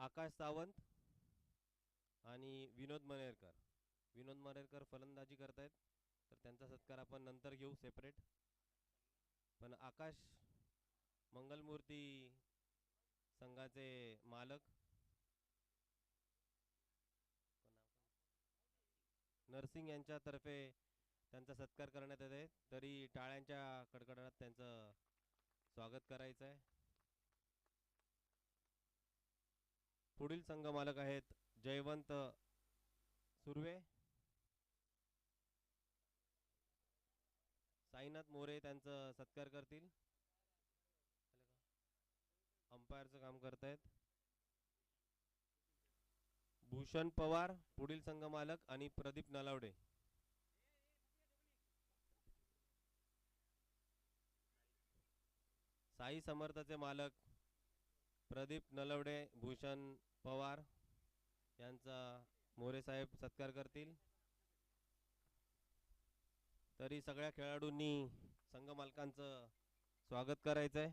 आकाश सावंत आणि विनोद मनेरकर फलंदाजी करतायत, तर त्यांचा सत्कार आपण नंतर घेऊ सेपरेट. पण आकाश मंगलमूर्ती संघाचे मालक नरसिंग यांच्यातर्फे त्यांचा सत्कार करण्यात येते. तरी टाळ्यांच्या कडकडाटात त्यांचं स्वागत करायचं आहे. पुढील संघ मालक आहेत जयवंत सुर्वे, साईनाथ मोरे त्यांचं सत्कार करतील. अंपायरचं काम करतायत भूषण पवार पुढील संघ मालक आणि प्रदीप नलावडे. साई समर्थचे मालक प्रदीप नलवडे, भूषण पवार यांचा मोरे साहेब सत्कार करतील. तरी सगळ्या खेळाडूंनी संघ मालकांचं स्वागत करायचं आहे.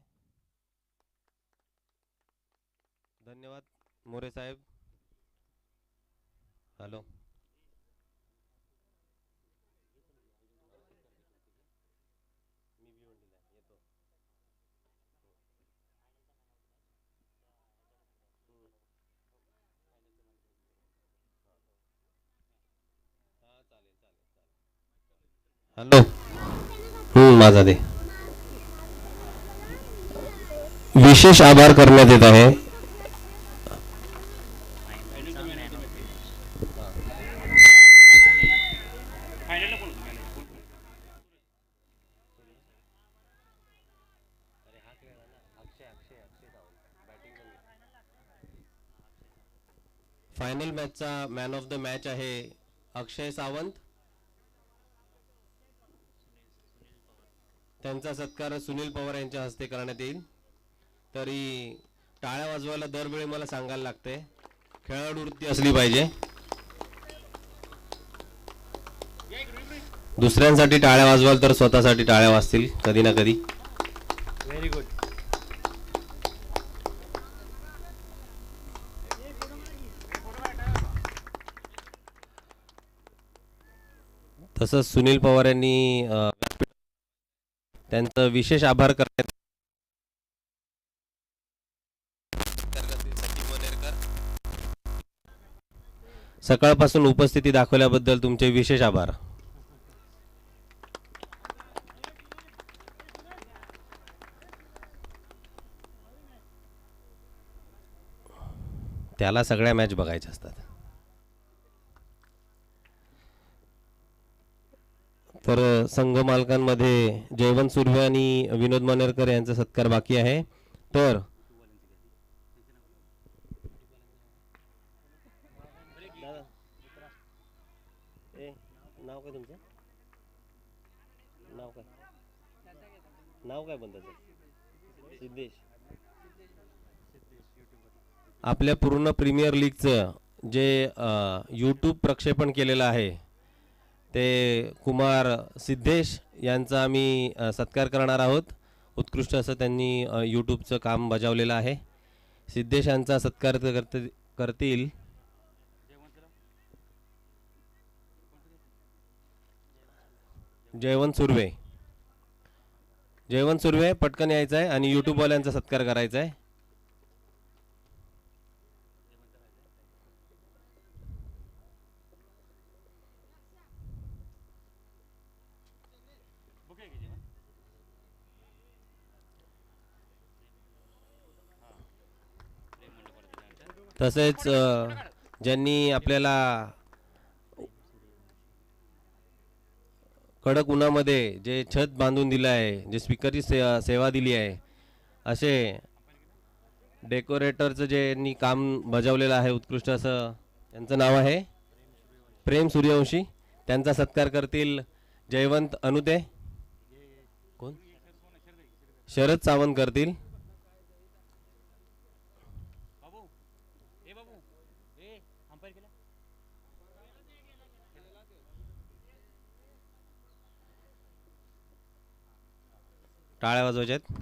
धन्यवाद मोरे साहेब. हॅलो, मी भिवंडीला येतो. हा चालेल चालेल चालेल. हॅलो, माझा दे. विशेष आभार करण्यात येत आहे फायनल मॅचचा मॅन ऑफ द मॅच आहे अक्षय सावंत. त्यांचा सत्कार सुनील पवार यांच्या हस्ते करण्यात येईल. तरी टाळ्या वाजवायला दरवेळी मला सांगायला लागते, खेळाडू वृत्ती असली पाहिजे. दुसऱ्यांसाठी टाळ्या वाजवाल तर स्वतःसाठी टाळ्या वाजतील कधी ना कधी. Very good. तसंच सुनील पवार यांनी त्यांचं विशेष आभार करण्यात सकाळपासून उपस्थिती दाखवल्याबद्दल तुमचे विशेष आभार. त्याला सगळ्या मॅच बघायच्या असतात. तर संघ मालकांमध्ये जयवंत सुर्वे आणि विनोद मनेरकर यांचा सत्कार बाकी आहे. तर नाव काय तुमचं? नाव काय बनतं? सिद्धेश. आपल्या पूर्ण प्रीमियर लीगचं जे यूट्यूब प्रक्षेपण केलेलं आहे ते कुमार सिद्धेश यांचा आम्ही सत्कार करणार आहोत. उत्कृष्ट असं त्यांनी यूट्यूबचं काम बजावलेलं आहे. सिद्धेश यांचा सत्कार करतील जयवंत सुर्वे. जयवंत सुर्वे पटकन यायचं आहे आणि यूट्यूबवाल्यांचा सत्कार करायचा आहे. तसेच ज्यांनी आपल्याला कडक उन्हामध्ये जे छत बांधून दिलं आहे, जे स्पीकरची सेवा दिली आहे, असे डेकोरेटरचं जे काम बजावलेलं आहे उत्कृष्ट असं, त्यांचं नाव आहे प्रेम सूर्यवंशी. त्यांचा सत्कार करतील जयवंत अनुते. कोण? शरद सावंत करतील. टाळ्या वाजवायच्यात.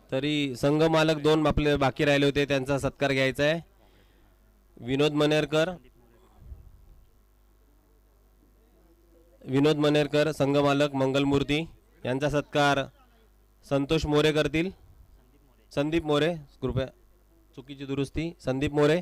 तरी संघ मालक 2 आपले बाकी राहिले होते, त्यांचा सत्कार घ्यायचा आहे. विनोद मनेरकर संघ मालक मंगलमूर्ती यांचा सत्कार संतोष मोरे करतील. संदीप मोरे, कृपया चुकीची दुरुस्ती, संदीप मोरे.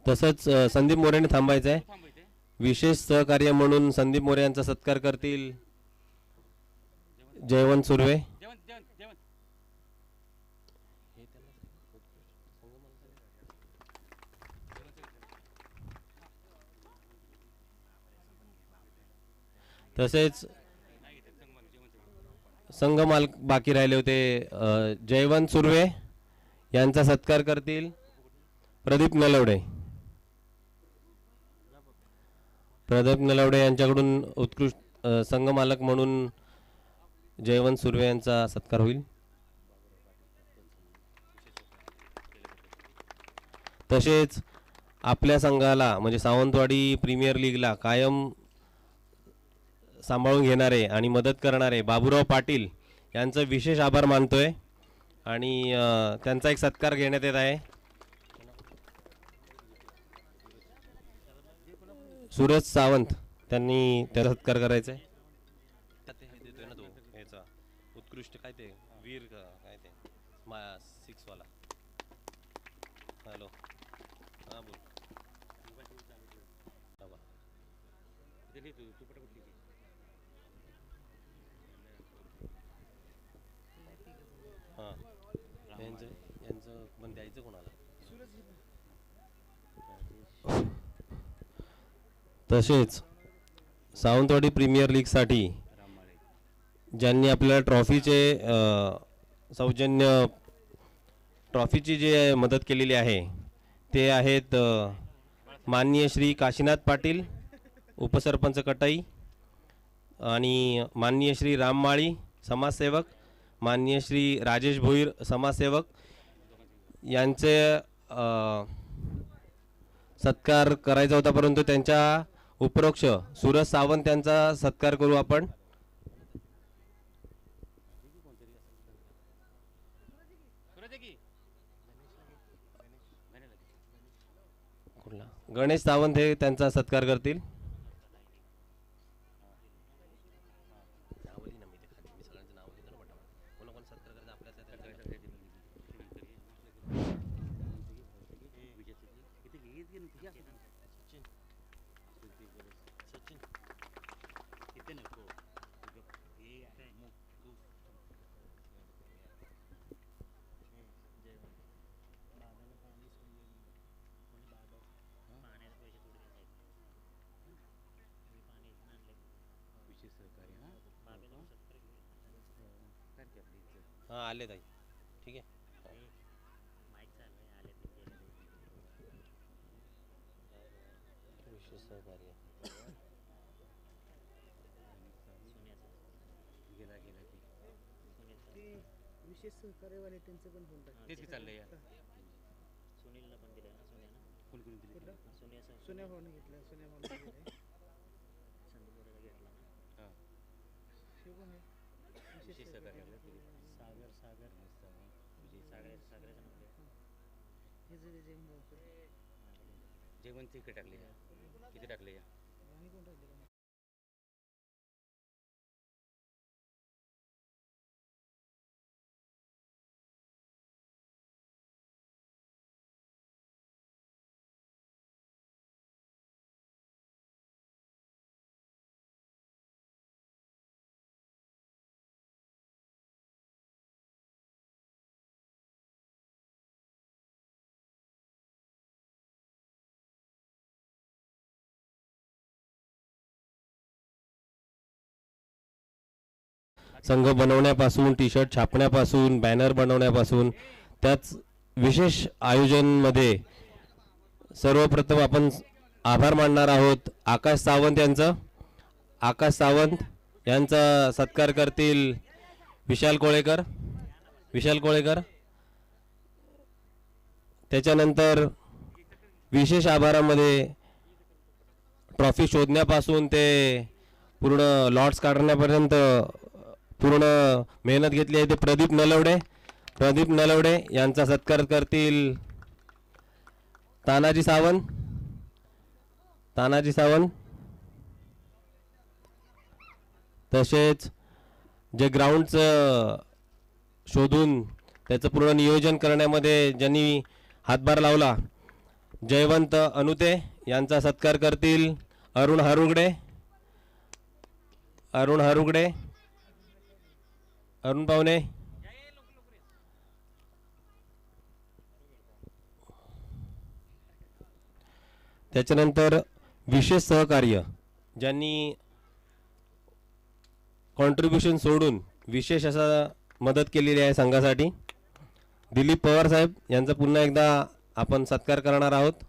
तसंच संदीप मोरेने थांबायचं आहे. विशेष सहकार्य म्हणून संदीप मोरे यांचा सत्कार करतील जयवंत सुर्वे. तसेच संघ मालक बाकी राहिले होते, जयवंत सुर्वे यांचा सत्कार करतील प्रदीप नलवडे. यांच्याकडून उत्कृष्ट संघ मालक म्हणून जयवंत सुर्वे यांचा सत्कार होईल. तसेच आपल्या संघाला म्हणजे सावंतवाडी प्रीमियर लीगला कायम सांभाळून घेणारे आणि मदत करणारे बाबूराव पाटील यांचं विशेष आभार मानतोय आणि त्यांचा एक सत्कार घेण्यात येत आहे. सूरज सावंत त्यांनी त्याचा सत्कार करायचा आहे. उत्कृष्ट काय ते वीर काय ते 6 वाला. हॅलो, हां बोल. हां, यांचं पण द्यायचं कोणाला. तसेच सावंतवाडी प्रीमियर लीगसाठी ज्यांनी आपल्याला सौजन्य ट्रॉफीची जे मदत केलेली आहे ते आहेत माननीय श्री काशीनाथ पाटील उपसरपंच कटाई आणि माननीय श्री राम माळी समाजसेवक, माननीय श्री राजेश भोईर समाजसेवक यांचे सत्कार करायचा होता, परंतु त्यांच्या उपरोक्ष सूरज सावंत यांचा सत्कार करू आपण. गणेश सावंत हे त्यांचा सत्कार करतील. हाँ आले ताई, ठीक है. विशेष सहकार्य विशेष सहकार्यवाले त्यांचं पण फोन टाक. तेच की चाललंय यार. सुनीलला पण दिलं ना, सोन्यानं. कोण कोण दिली? सोन्या भाऊने घेतलं, सोन्या भाऊने दिलं. संदीप बोराला घेतला ना. हां, शिव कोण आहे? विशेष सहकार्य सागर विजय सागराचं नाव आहे. हे जे जैन भाऊ जेवण इकडे टाकले या. किती टाकले या? आणि कोण टाकले? संघ बनवण्यापासून, टी शर्ट छापण्यापासून, बॅनर बनवण्यापासून, त्याच विशेष आयोजनमध्ये सर्वप्रथम आपण आभार मानणार आहोत आकाश सावंत यांचा. आकाश सावंत यांचा सत्कार करतील विशाल कोळेकर. विशाल कोळेकर. त्याच्यानंतर विशेष आभारामध्ये ट्रॉफी शोधण्यापासून ते पूर्ण लॉट्स काढण्यापर्यंत पूर्ण मेहनत घेतली आहे ते प्रदीप नलवडे. प्रदीप नलवडे यांचा सत्कार करतील तानाजी सावंत. तानाजी सावंत. तसेच जे ग्राउंडचं शोधून त्याचं पूर्ण नियोजन करण्यामध्ये ज्यांनी हातभार लावला, जयवंत अनुते यांचा सत्कार करतील अरुण हरुगडे. अरुण हरुगडे. अरुण पाहुणे. त्याच्यानंतर विशेष सहकार्य ज्यांनी कॉन्ट्रीब्युशन सोडून विशेष असा मदत केलेली आहे संघासाठी, दिलीप पवार साहेब यांचा पुन्हा एकदा आपण सत्कार करणार आहोत.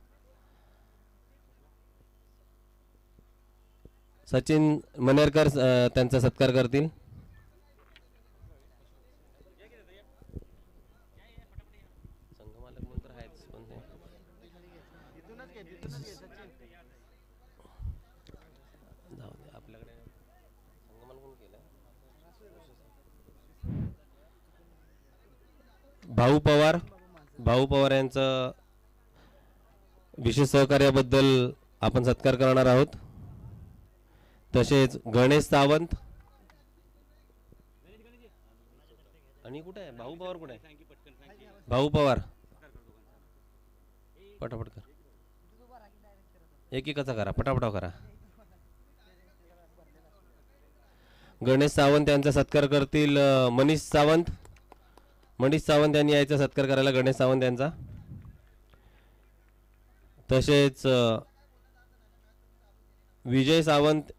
सचिन मनेरकर त्यांचा सत्कार करतील. भाऊ पवार. भाऊ पवार यांचं विशेष सहकार्याबद्दल आपण सत्कार करणार आहोत. तसेच गणेश सावंत. आणि कुठे आहे भाऊ पवार? कुठे आहे भाऊ पवार? पटापट कर, एकेकाचा करा, पटापट करा. गणेश सावंत यांचा सत्कार करतील मनीष सावंत. मनीष सावंत यांनी यायचा सत्कार करायला गणेश सावंत यांचा. तसेच विजय सावंत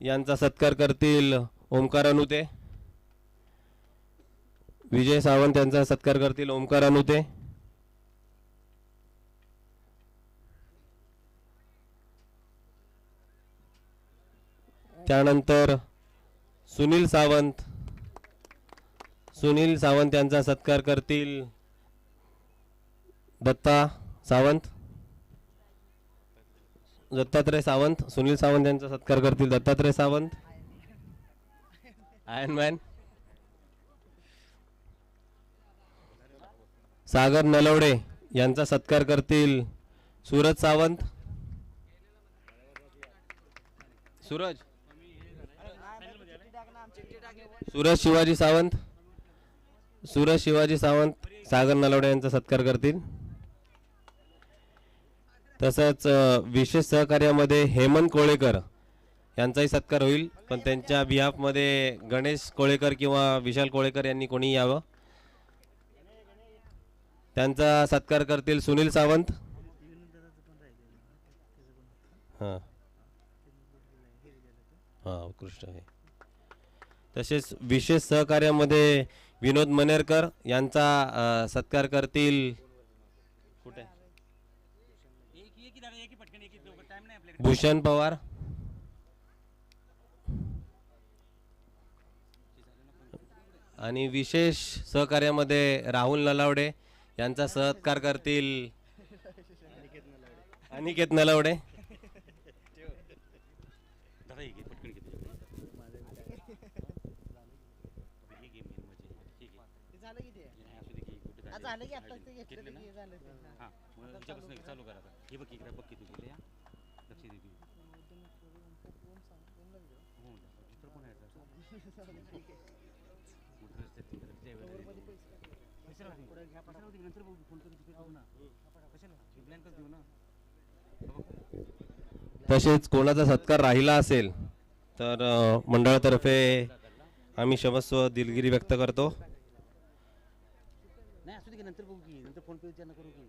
यांचा सत्कार करतील ओमकार अनुते. विजय सावंत यांचा सत्कार करतील ओमकार अनुते. त्यानंतर सुनील सावंत. सुनील सावंत यांचा सत्कार करतील दत्ता सावंत. दत्तात्रय सावंत. सुनील सावंत यांचा सत्कार करतील दत्तात्रय सावंत. आयर्नमॅन. सागर नलवडे यांचा सत्कार करतील सूरज सावंत. सूरज शिवाजी सावंत. सूरज शिवाजी सावंत सागर नलवडे यांचा सत्कार करतील. तसंच विशेष सहकार्यामध्ये हेमंत कोळेकर यांचाही सत्कार होईल, पण त्यांच्या बिहाफमध्ये गणेश कोळेकर किंवा विशाल कोळेकर यांनी कोणी यावं. त्यांचा सत्कार करतील सुनील सावंत. हां हां उत्कृष्ट आहे. तसेच विशेष सहकार्यामध्ये विनोद मनेरकर यांचा सत्कार करतील कुठे भूषण पवार. आणि विशेष सहकार्यामध्ये राहुल नलावडे यांचा सत्कार करतील अनिकेत नलावडे. चालू करा हे बघ इकडे बघ किती गेले या लक्ष दे चित्र कोण आहे नंतर फोन करून देऊ ना. तसेच कोणाचा सत्कार राहिला असेल तर मंडळातर्फे आम्ही क्षमस्व दिलगिरी व्यक्त करतो. नाही असू दे की नंतर बघू की नंतर फोन पे त्यांना करू की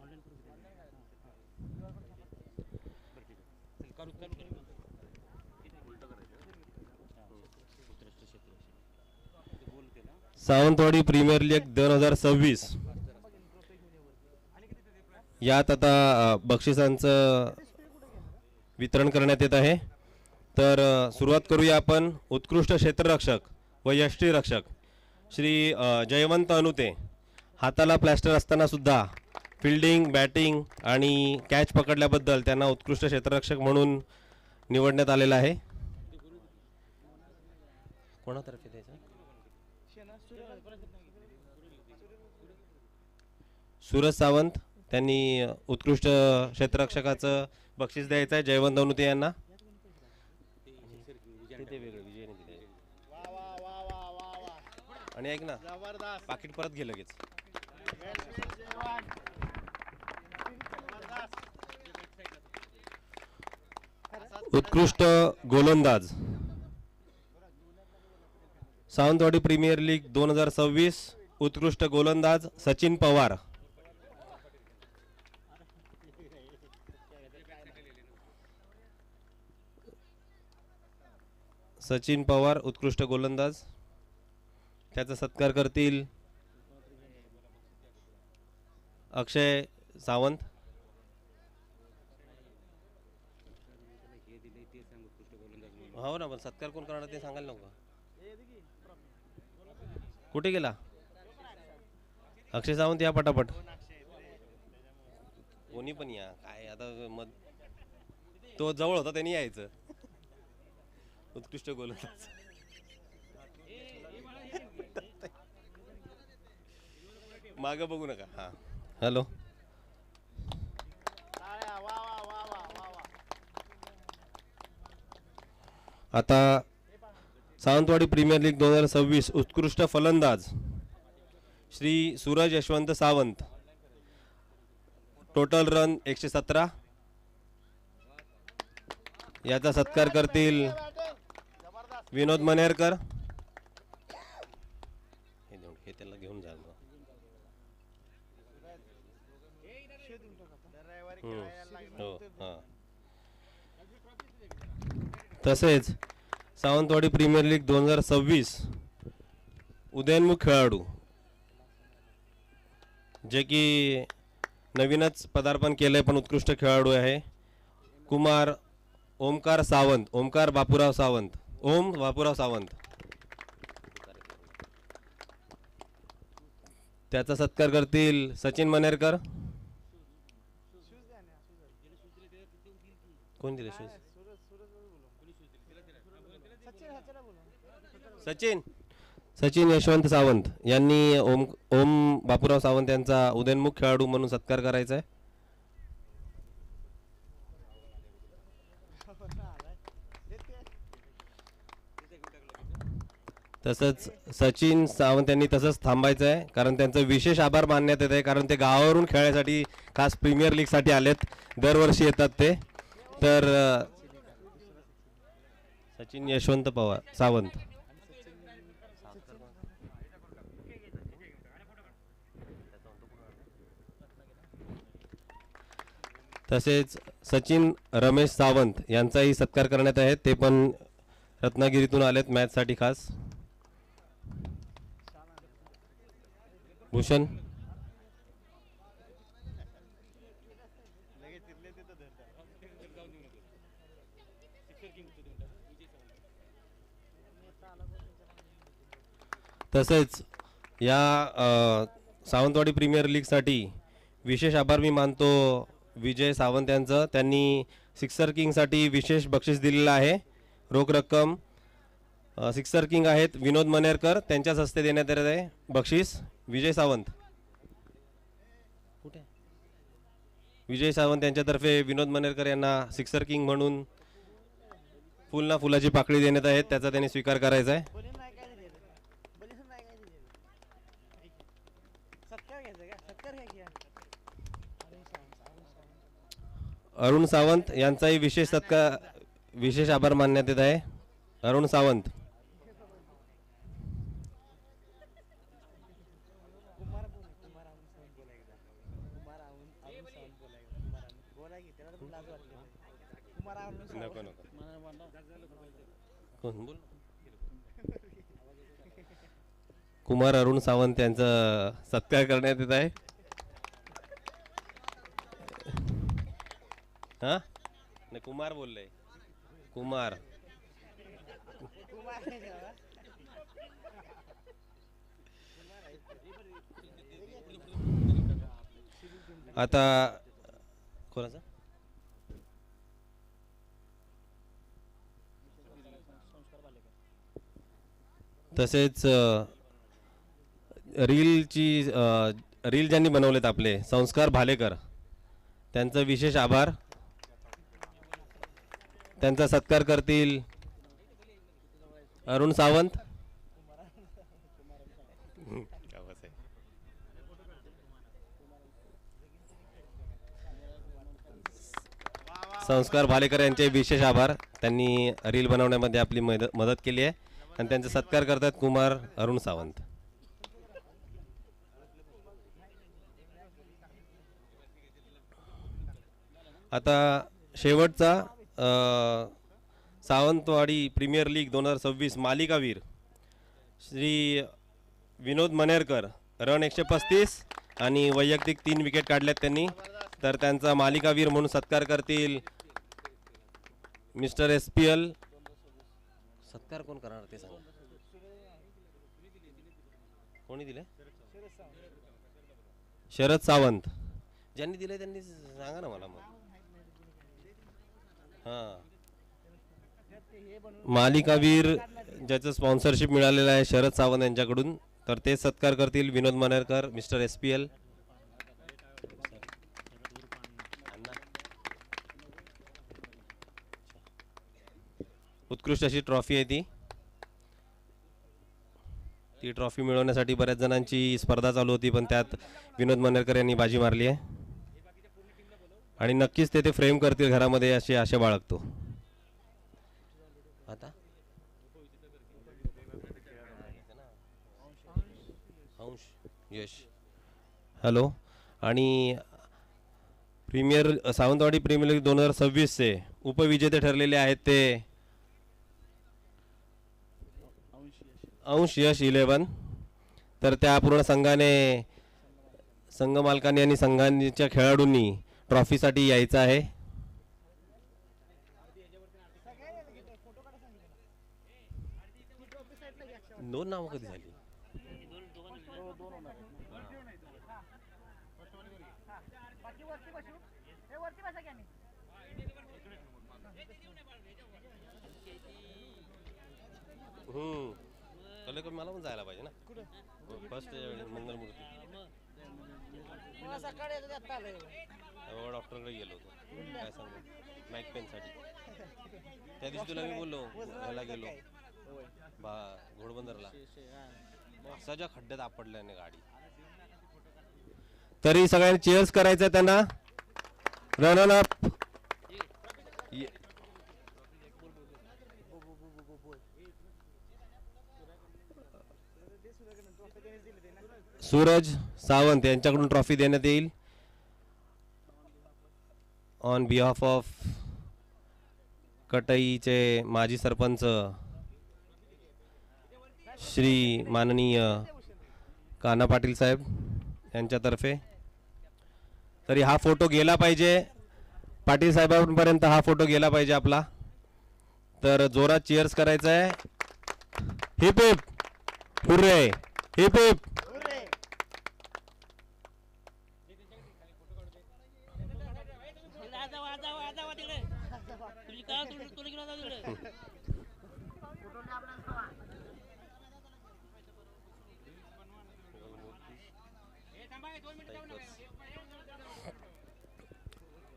ऑनलाईन करू सावंतवाडी प्रीमियर लीग 2026 यात आता बक्षिसांचं वितरण करण्यात येत आहे. तर सुरुवात करूया आपण उत्कृष्ट क्षेत्ररक्षक व यष्टीरक्षक श्री जयवंत अनुते, हाताला प्लॅस्टर असताना सुद्धा फिल्डिंग, बॅटिंग आणि कॅच पकडल्याबद्दल त्यांना उत्कृष्ट क्षेत्ररक्षक म्हणून निवडण्यात आलेलं आहे. कोणातर्फे द्यायचं? सूरज सावंत, त्यांनी उत्कृष्ट क्षेत्ररक्षकाचं बक्षीस द्यायचं आहे जयवंत अनुते यांना. आणि ऐक ना, पाकिट परत घे लगेच. उत्कृष्ट गोलंदाज सावंतवाडी प्रीमियर लीग 2026, उत्कृष्ट गोलंदाज सचिन पवार. सचिन पवार उत्कृष्ट गोलंदाज, त्याचा सत्कार करतील अक्षय सावंत. हो ना, पण सत्कार कोण करणार ते सांगायला नको. कुठे गेला अक्षय सावंत? या पटापट, कोणी पण या. काय आता मग तो जवळ होता त्यांनी यायचं. उत्कृष्ट गोलंदाज माग बघू नका. हा, हॅलो. आता सावंतवाडी प्रीमियर लीग 2026 उत्कृष्ट फलंदाज श्री सूरज यशवंत सावंत. Total run 117. याचा सत्कार करतील विनोद मनेरकर. हे त्याला घेऊन जा. हो, हां. तसेच सावंतवाडी प्रीमियर लीग 2026 उदयोन्मुख खेळाडू, जे की नवीनच पदार्पण केलंय पण उत्कृष्ट खेळाडू आहे, कुमार ओमकार सावंत, ओमकार बापूराव सावंत, ओम बापूराव सावंत. त्याचा सत्कार करतील सचिन मनेरकर. कोण दिले शूज? सचिन यशवंत सावंत यांनी ओम बापूराव सावंत यांचा उदयोन्मुख खेळाडू म्हणून सत्कार करायचा आहे. तसंच सचिन सावंत यांनी तसंच थांबायचं आहे, कारण त्यांचं विशेष आभार मानण्यात येत आहे, कारण ते गावावरून खेळायसाठी खास प्रीमियर लीग साठी आलेत. दरवर्षी येतात ते. तर सचिन यशवंत पवार सावंत. तसेच सचिन रमेश सावंत यांचाही सत्कार करण्यात आहे. ते पण रत्नागिरीतून आलेत मॅच साठी खास. भूषण तसेच या सावंतवाडी प्रीमियर लीगसाठी विशेष आभार मी मानतो विजय सावंत यांचं. त्यांनी सिक्सर किंगसाठी विशेष बक्षीस दिलेलं आहे. रोख रक्कम सिक्सर किंग आहेत विनोद मनेरकर, त्यांच्याच हस्ते देण्यात येत आहे बक्षीस. विजय सावंत कुठे? विजय सावंत यांच्यातर्फे विनोद मनेरकर यांना सिक्सर किंग म्हणून फुलाची पाकळी देण्यात आहेत. त्याचा त्यांनी स्वीकार करायचा आहे. अरुण सावंत यांचाही विशेष आभार मानण्यात येत आहे. अरुण सावंत कुमार अरुण सावंत यांचा सत्कार करण्यात येत आहे. हा नाही, कुमार बोलले. कुमार आता कोणाचा तसेच रील ज्यांनी बनवलेत आपले संस्कार भालेकर, त्यांचा विशेष आभार. त्यांचा सत्कार करतील अरुण सावंत. संस्कार भालेकर यांचे विशेष आभार. त्यांनी रील बनवण्यामध्ये आपली मदत केली आहे आणि त्यांचा सत्कार करतात कुमार अरुण सावंत. आता शेवटचा सावंतवाडी प्रीमियर लीग 2026 मालिकावीर श्री विनोद मनेरकर, रन 135 आणि वैयक्तिक 3 विकेट काढल्यात त्यांनी. तर त्यांचा मालिकावीर म्हणून सत्कार करतील मिस्टर SPL. सत्कार कोण करणार ते सांगा. कोणी दिले? शरद सावंत. ज्यांनी दिले त्यांनी सांगा ना मला. मग हां, मालिकावीर ज्याचं स्पॉन्सरशिप मिळालेलं आहे शरद सावंत यांच्याकडून, तर ते सत्कार करतील विनोद मनेरकर, मिस्टर SPL. उत्कृष्ट अशी ट्रॉफी आहे ती ट्रॉफी मिळवण्यासाठी बऱ्याच जणांची स्पर्धा चालू होती, पण त्यात विनोद मनेरकर यांनी बाजी मारली आहे आणि नक्कीच ते फ्रेम करतील घरामध्ये अशी आशा बाळगतो. आता अंश यश हॅलो. आणि सावंतवाडी प्रीमियर लीग 2026चे उपविजेते ठरलेले आहेत ते अंश यश 11. तर त्या पूर्ण संघाने, संघ मालकांनी आणि संघांच्या खेळाडूंनी ट्रॉफीसाठी यायचं आहे. दोन नावं कधी झाली? मला पण जायला पाहिजे ना फर्स्ट मंगलमूर्ती. डॉक्टरकडे गेलो होतो, काय सांगू, बॅक पेनसाठी. त्या दिवशी तुला मी बोललो ह्याला गेलो घोडबंदरला, असाच्या खड्ड्यात आपडल्याने गाडी. तरी सगळ्यांनी चीअर्स करायचं त्यांना. Run up. सूरज सावंत यांच्याकडून ट्रॉफी देण्यात येईल ऑन बिहाफ ऑफ कटईचे माजी सरपंच श्री माननीय कान्हा पाटील साहेब यांच्यातर्फे. तरी हा फोटो गेला पाहिजे पाटील साहेबांपर्यंत, हा फोटो गेला पाहिजे आपला. तर जोरात चीअर्स करायचं आहे. Heap heap hurray, heap heap.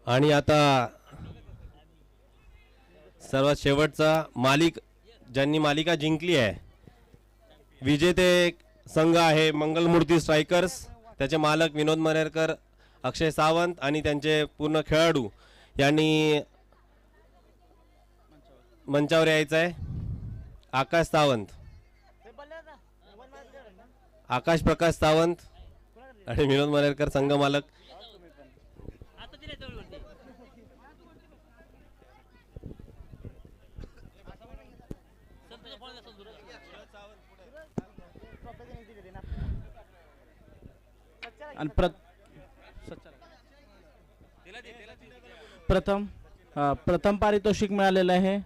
आणि आता सर्वात शेवटचा ज्यांनी मालिका जिंकली आहे, विजेते संघ आहे मंगलमूर्ती स्ट्रायकर्स. त्याचे मालक विनोद मनेरकर, अक्षय सावंत आणि त्यांचे पूर्ण खेळाडू यांनी मंचावर यायचं आहे. आकाश सावंत, आकाश प्रकाश सावंत आणि विनोद मनेरकर संघ मालक. आणि प्रथम पारितोषिक मिळालेलं आहे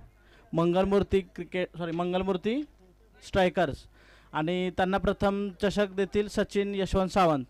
मंगलमूर्ती स्ट्रायकर्स आणि त्यांना प्रथम चषक देतील सचिन यशवंत सावंत.